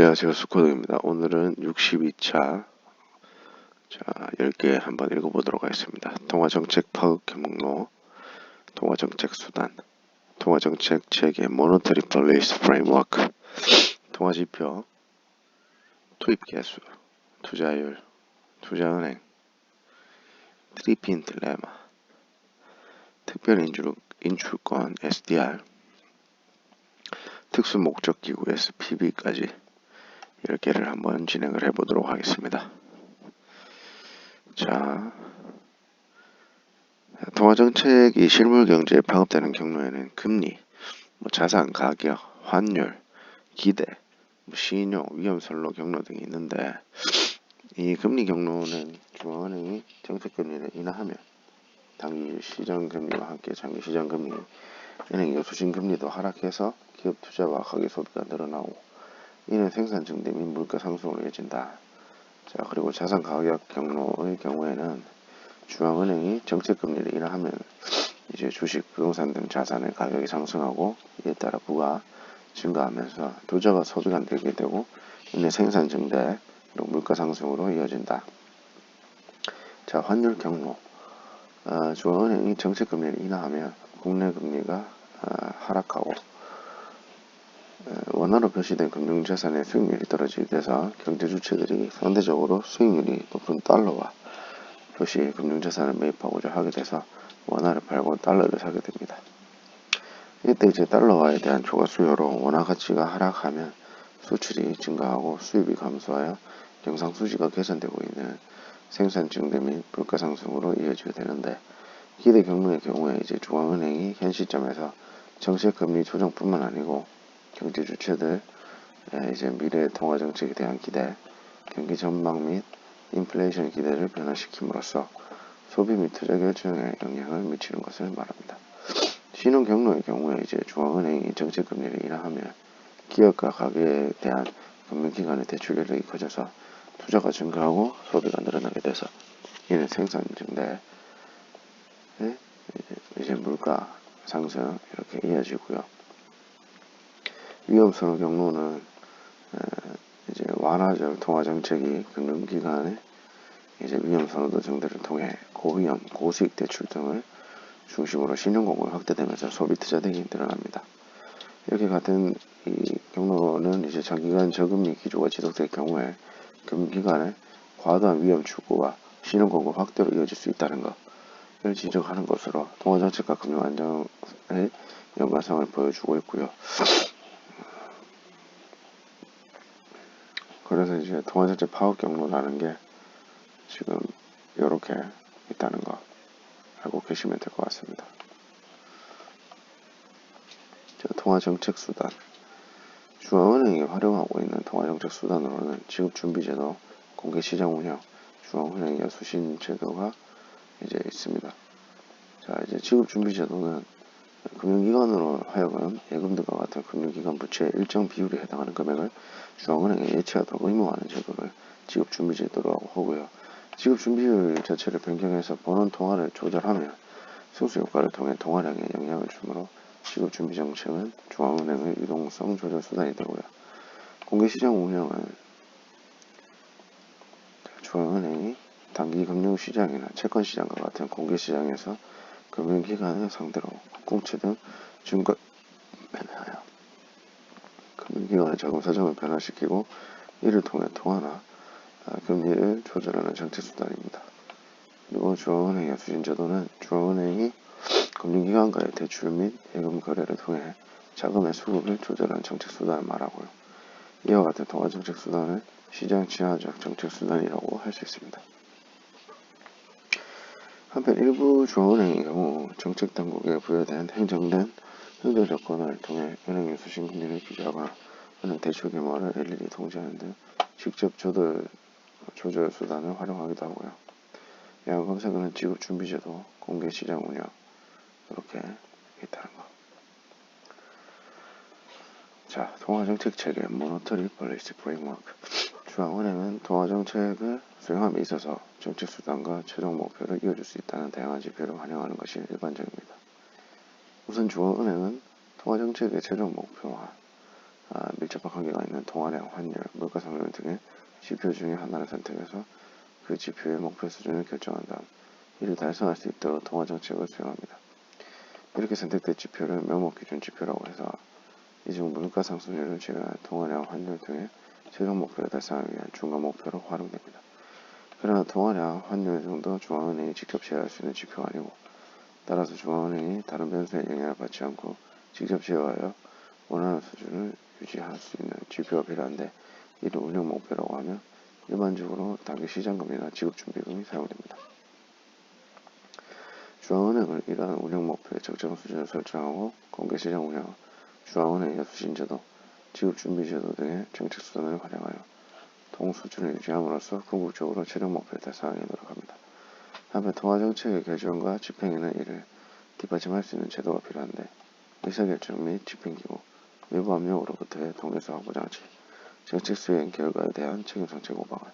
안녕하세요. 스코드입니다. 오늘은 62차 10개 한번 읽어보도록 하겠습니다. 통화정책 파급 경로, 통화정책 수단, 통화정책 체계, 모노터리 폴리시 프레임워크, 통화지표, 투입개수, 투자율, 투자은행, 트리핀 딜레마, 특별인출권 SDR, 특수목적기구 SPV까지 10개를 한번 진행을 해보도록 하겠습니다. 자, 통화정책이 실물경제에 파급되는 경로에는 금리, 자산 가격, 환율, 기대, 신용, 위험선로 경로 등이 있는데, 이 금리 경로는 중앙은행이 정책금리를 인하하면 단기 시장금리와 함께 장기 시장금리, 은행 여수신금리도 하락해서 기업 투자와 가계 소비가 늘어나고 이는 생산 증대 및 물가 상승으로 이어진다. 자, 그리고 자산 가격 경로의 경우에는 중앙은행이 정책금리를 인하하면 이제 주식, 부동산 등 자산의 가격이 상승하고 이에 따라 부가 증가하면서 투자가 소비가 안 되게 되고 이는 생산 증대, 그리고 물가 상승으로 이어진다. 자, 환율 경로. 중앙은행이 정책금리를 인하하면 국내 금리가 하락하고 원화로 표시된 금융자산의 수익률이 떨어지게 돼서 경제 주체들이 상대적으로 수익률이 높은 달러와 표시 금융자산을 매입하고자 하게 돼서 원화를 팔고 달러를 사게 됩니다. 이때 이제 달러화에 대한 초과 수요로 원화 가치가 하락하면 수출이 증가하고 수입이 감소하여 경상수지가 개선되고 있는 생산 증대 및 물가 상승으로 이어지게 되는데, 기대 경로의 경우에 이제 중앙은행이 현 시점에서 정책 금리 조정뿐만 아니고 경제 주체들 이제 미래 통화 정책에 대한 기대, 경기 전망 및 인플레이션 기대를 변화시킴으로써 소비 및 투자 결정에 영향을 미치는 것을 말합니다. 신용 경로의 경우에 이제 중앙은행이 정책 금리를 인하하면 기업과 가계에 대한 금융기관의 대출률이 커져서 투자가 증가하고 소비가 늘어나게 돼서 이는 생산 증대, 이제 물가 상승 이렇게 이어지고요. 위험선호 경로는 이제 완화적 통화 정책이 금융기관의 이제 위험선호도 증대를 통해 고위험, 고수익 대출 등을 중심으로 신용공급이 확대되면서 소비 투자 등이 늘어납니다. 이렇게 같은 이 경로는 이제 장기간 저금리 기조가 지속될 경우에 금융기관의 과도한 위험 추구와 신용공급 확대로 이어질 수 있다는 것을 지적하는 것으로 통화정책과 금융안정의 연관성을 보여주고 있고요. 그래서 이제 통화정책 파급 경로라는 게 지금 이렇게 있다는 거 알고 계시면 될 것 같습니다. 통화정책 수단. 중앙은행이 활용하고 있는 통화정책 수단으로는 지급준비제도, 공개시장 운영, 중앙은행 여수신 제도가 이제 있습니다. 자, 이제 지급준비제도는 금융기관으로 하여금 예금 등과 같은 금융기관 부채의 일정 비율에 해당하는 금액을 중앙은행에 예치하도록 의무화하는 제도를 지급준비제도라고 하고요. 지급준비율 자체를 변경해서 번원 통화를 조절하면 승수효과를 통해 통화량에 영향을 주므로 지급준비정책은 중앙은행의 유동성 조절 수단이 되고요. 공개시장 운영은 중앙은행이 단기 금융시장이나 채권시장과 같은 공개시장에서 금융기관을 상대로 공채 등 증권 매매하여 금융기관의 자금 사정을 변화시키고 이를 통해 통화나 금리를 조절하는 정책수단입니다. 그리고 중앙은행 여수신제도는 중앙은행이 금융기관과의 대출 및 예금 거래를 통해 자금의 수급을 조절하는 정책수단을 말하고요. 이와 같은 통화정책수단을 시장 친화적 정책수단이라고 할 수 있습니다. 한편 일부 중앙은행의 경우 정책당국에 부여된 행정된 형태조건을 통해 은행 여수신금리를 규제하거나 은행 대출 규모를 일일이 통제하는 등 직접 조절 수단을 활용하기도 하고요. 이와 검색은 지급준비제도, 공개시장 운영 이렇게 있다는 거. 자, 통화정책 체계, 모노터리 폴리시 프레임워크. 중앙은행은 통화정책을 수행함에 있어서 정책수단과 최종 목표를 이뤄줄 수 있다는 다양한 지표를 반영하는 것이 일반적입니다. 우선 중앙은행은 통화정책의 최종 목표와 및 밀접한 관계가 있는 통화량, 환율, 물가상승률 등의 지표 중에 하나를 선택해서 그 지표의 목표 수준을 결정한 다음 이를 달성할 수 있도록 통화정책을 수행합니다. 이렇게 선택된 지표를 명목기준 지표라고 해서 이 중 물가상승률을 제외한 통화량, 환율 등의 최종 목표를 달성하기 위한 중간 목표로 활용됩니다. 그러나 통화량, 환율 등도 중앙은행이 직접 제어할 수 있는 지표가 아니고 따라서 중앙은행이 다른 변수에 영향을 받지 않고 직접 제어하여 원하는 수준을 유지할 수 있는 지표가 필요한데 이를 운영 목표라고 하며 일반적으로 단기 시장금리나 지급준비금이 사용됩니다. 중앙은행은 이러한 운영 목표의 적정 수준을 설정하고 공개시장 운영, 중앙은행의 수신제도, 지급준비제도 등의 정책 수단을 활용하여 동수준을 유지함으로써 궁극적으로 최종 목표를 달성하기 노력합니다. 한편 통화정책의 결정과 집행에는 이를 뒷받침할 수 있는 제도가 필요한데 의사결정 및 집행기구, 외부 압력으로부터의 통일성 확보 장치, 정책 수행 결과에 대한 책임성 제고 방안,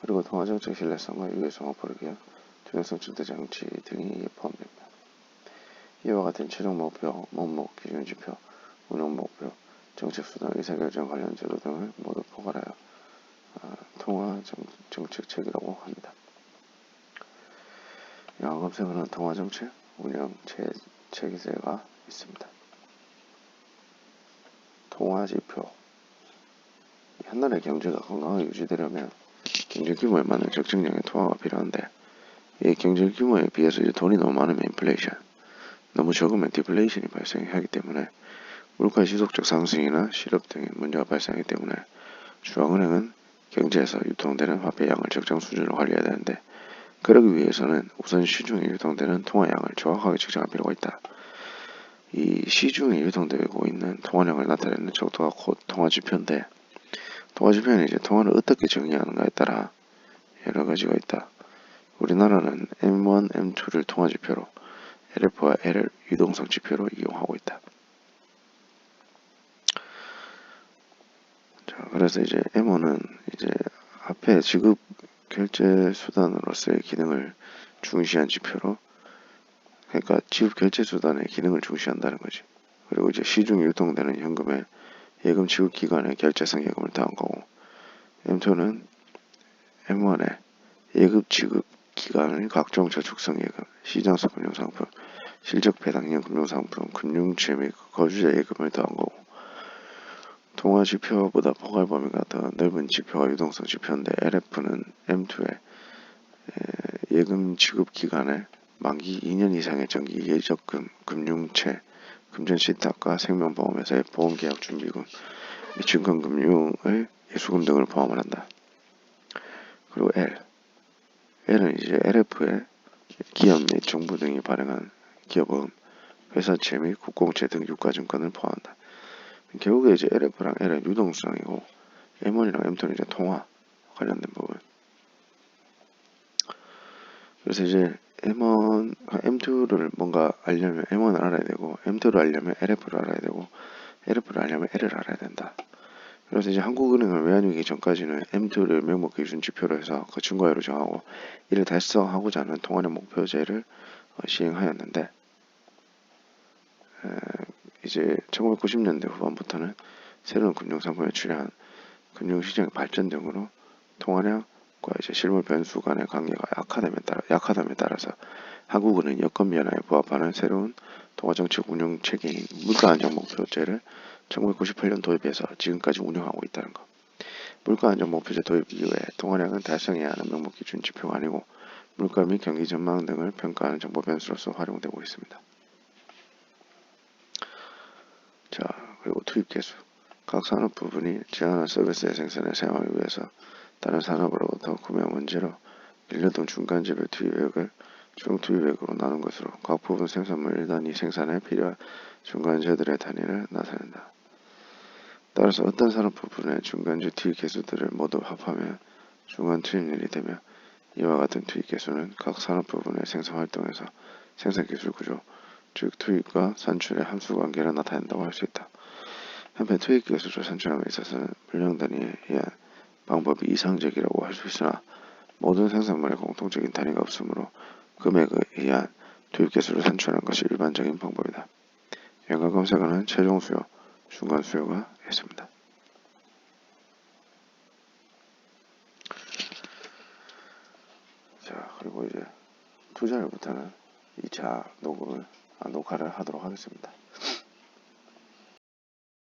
그리고 통화정책 신뢰성과 유효성 확보를 위한 투명성 증대 장치 등이 이에 포함됩니다. 이와 같은 최종 목표, 목록, 기준 지표, 운영 목표, 정책 수단, 의사결정 관련 제도 등을 모두 포괄하여 통화정책책이라고 합니다. 영어 검색어는 통화정책, 운영, 체계가 있습니다. 통화지표. 한 나라의 경제가 건강하게 유지되려면 경제 규모에 맞는 적정량의 통화가 필요한데 이 경제 규모에 비해서 이제 돈이 너무 많으면 인플레이션, 너무 적으면 디플레이션이 발생하기 때문에 물가의 지속적 상승이나 실업 등의 문제가 발생하기 때문에 중앙은행은 경제에서 유통되는 화폐 양을 적정 수준으로 관리해야 되는데 그러기 위해서는 우선 시중에 유통되는 통화량을 정확하게 측정할 필요가 있다. 이 시중에 유통되고 있는 통화량을 나타내는 정도가 곧 통화지표인데 통화지표는 이제 통화를 어떻게 정의하는가에 따라 여러 가지가 있다. 우리나라는 M1, M2를 통화지표로 LF와 L을 유동성 지표로 이용하고 있다. 자, 그래서 이제 M1은 이제 화폐 지급 결제 수단으로서의 기능을 중시한 지표로, 그러니까 지급 결제 수단의 기능을 중시한다는 거지. 그리고 이제 시중에 유통되는 현금에 예금 지급 기간에 결제성 예금을 더한 거고, M2는 M1에 예금 지급 기간의 각종 저축성 예금, 시장성 금융상품, 실적 배당형 금융상품, 금융채 및 거주자 예금을 더한 거고, 통화지표보다 포괄 범위가 더 넓은 지표가 유동성 지표인데 LF는 M2에 예금 지급 기간에 만기 2년 이상의 정기 예적금, 금융채, 금전신탁과 생명보험회사의 보험계약 준비금 및 증권금융의 예수금 등을 포함을 한다. 그리고 L은 이제 LF에 기업 및 정부 등이 발행한 기업은 회사채 및 국공채 등 유가증권을 포함한다. 결국에 이제 LF랑 L은 유동성이고 M1이랑 M2는 이제 통화 관련된 부분. 그래서 이제 M1, M2를 뭔가 알려면 M1을 알아야 되고 M2를 알려면 LF를 알아야 되고 LF를 알려면 L을 알아야 된다. 그래서 이제 한국은행을 외환위기 전까지는 M2를 명목 기준 지표로 해서 그 증가율을 정하고 이를 달성하고자 하는 통화량 목표제를 시행하였는데 이제 1990년대 후반부터는 새로운 금융상품에 출연한 금융시장의 발전 등으로 통화량과 이제 실물 변수 간의 관계가 약하담에 따라서 한국은행 여건 변화에 부합하는 새로운 통화정책 운영 체계인 물가안정목표제를 1998년 도입해서 지금까지 운영하고 있다는 것. 물가안정목표제 도입 이후에 통화량은 달성해야 하는 명목기준 지표가 아니고 물가 및 경기 전망 등을 평가하는 정보 변수로서 활용되고 있습니다. 자, 그리고 투입 개수. 각 산업 부분이 제한한 서비스의 생산에 사용하기 위해서 다른 산업으로부터 구매 원재료, 인력 등 중간재별 투입액을 총투입액으로 나눈 것으로 각 부분 생산물 1단위 생산에 필요한 중간재들의 단위를 나타낸다. 따라서 어떤 산업 부분의 중간재 투입 개수들을 모두 합하면 중간 투입률이 되며 이와 같은 투입 개수는 각 산업 부분의 생산 활동에서 생산 기술 구조, 즉 투입과 산출의 함수 관계를 나타낸다고 할 수 있다. 한편 투입 개수를 산출함에 있어서는 물량 단위에 의한 방법이 이상적이라고 할 수 있으나 모든 생산물에 공통적인 단위가 없으므로 금액에 의한 투입 개수를 산출하는 것이 일반적인 방법이다. 연관 검색어는 최종 수요, 중간 수요가 있습니다. 그리고 이제 투자일부터는 2차 녹화를 하도록 하겠습니다.